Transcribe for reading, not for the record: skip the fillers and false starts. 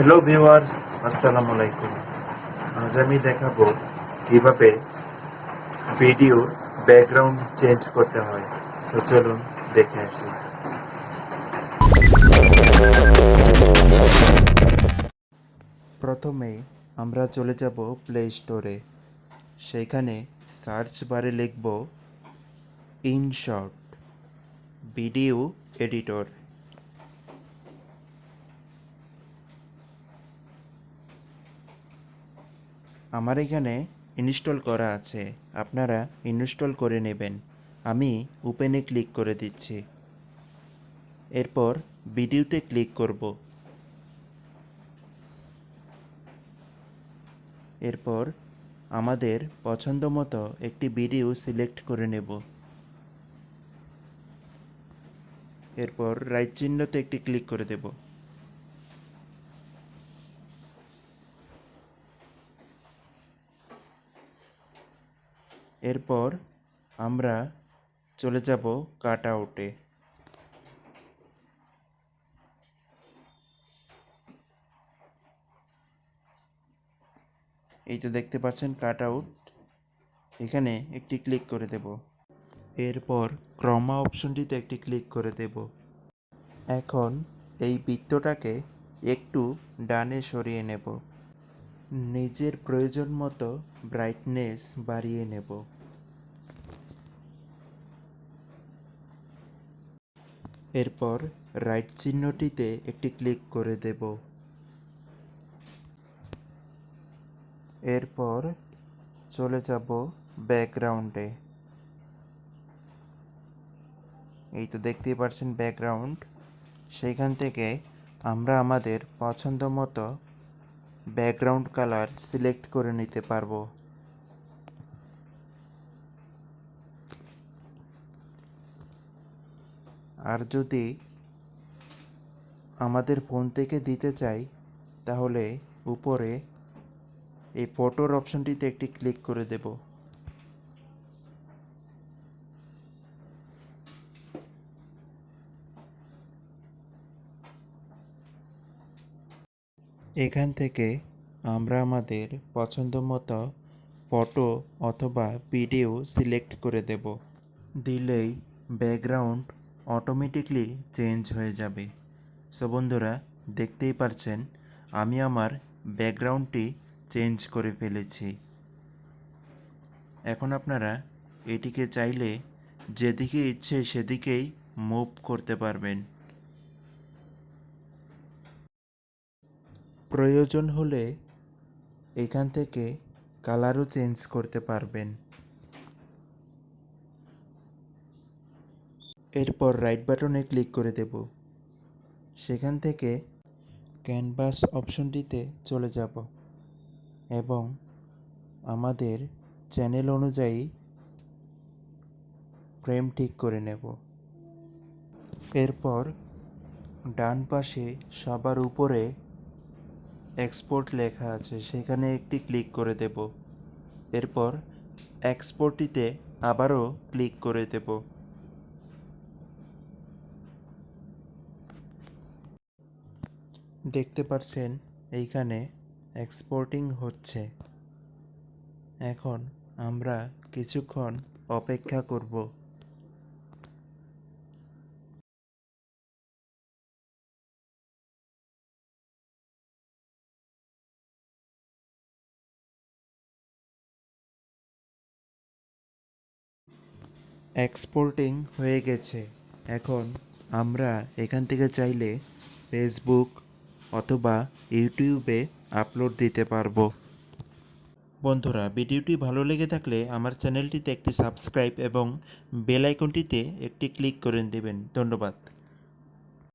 Hello viewers, আসসালামু আলাইকুম। আজ আমি দেখাবো কিভাবে ভিডিও ব্যাকগ্রাউন্ড চেঞ্জ করতে হয়। সো চলুন দেখে আসি। প্রথমে আমরা চলে যাব প্লে স্টোরে। সেইখানে সার্চ বারে লিখব ইনশট ভিডিও এডিটর। আমার এখানে ইনস্টল করা আছে, আপনারা ইনস্টল করে নেবেন। আমি ওপেনে ক্লিক করে দিচ্ছি। এরপর ভিডিওতে ক্লিক করব। এরপর আমাদের পছন্দ মতো একটি ভিডিও সিলেক্ট করে নেব। এরপর রাইট চিহ্নতে একটি ক্লিক করে দেব। এরপর আমরা চলে যাব কাট আউটে। এই তো দেখতে পাচ্ছেন কাট আউট, এখানে একটি ক্লিক করে দেব। এরপর ক্রমা অপশনটিতে একটি ক্লিক করে দেব। এখন এই বৃত্তটাকে একটু ডানে সরিয়ে নেব। নিজের প্রয়োজন মতো ব্রাইটনেস বাড়িয়ে নেব। এরপর রাইট চিহ্নটিতে একটি ক্লিক করে দেব। এরপর চলে যাব ব্যাকগ্রাউন্ডে। এই তো দেখতেই পাচ্ছেন ব্যাকগ্রাউন্ড, সেইখান থেকে আমরা আমাদের পছন্দ মতো ব্যাকগ্রাউন্ড কালার সিলেক্ট করে নিতে পারবো। আর যদি আমাদের ফোন থেকে দিতে চাই তাহলে উপরে এই ফটোর অপশনটিতে একটি ক্লিক করে দেব। এখান থেকে আমরা আমাদের পছন্দ মতো ফটো অথবা ভিডিও সিলেক্ট করে দেব। দিলেই ব্যাকগ্রাউন্ড অটোমেটিকলি চেঞ্জ হয়ে যাবে। সো বন্ধুরা, দেখতেই পারছেন আমি আমার ব্যাকগ্রাউন্ডটি চেঞ্জ করে ফেলেছি। এখন আপনারা এটিকে চাইলে যেদিকে ইচ্ছে সেদিকেই মুভ করতে পারবেন। প্রয়োজন হলে এখান থেকে কালারও চেঞ্জ করতে পারবেন। এরপর রাইট বাটনে ক্লিক করে দেব। সেখান থেকে ক্যানভাস অপশনটিতে চলে যাব এবং আমাদের চ্যানেল অনুযায়ী ফ্রেম ঠিক করে নেব। এরপর ডান পাশে সবার উপরে এক্সপোর্ট লেখা আছে, সেখানে একটি ক্লিক করে দেব। এরপর এক্সপোর্টটিতে আবারও ক্লিক করে দেব। দেখতে পাচ্ছেন এইখানে এক্সপোর্টিং হচ্ছে। এখন আমরা কিছুক্ষণ অপেক্ষা করব। এক্সপোর্টিং হয়ে গেছে। এখন আমরা এখান থেকে চাইলে ফেসবুক অথবা ইউটিউবে আপলোড দিতে পারবো। বন্ধুরা, ভিডিওটি ভালো লেগে থাকলে আমার চ্যানেলটিতে একটি সাবস্ক্রাইব এবং বেল আইকনটিতে একটি ক্লিক করে দেবেন। ধন্যবাদ।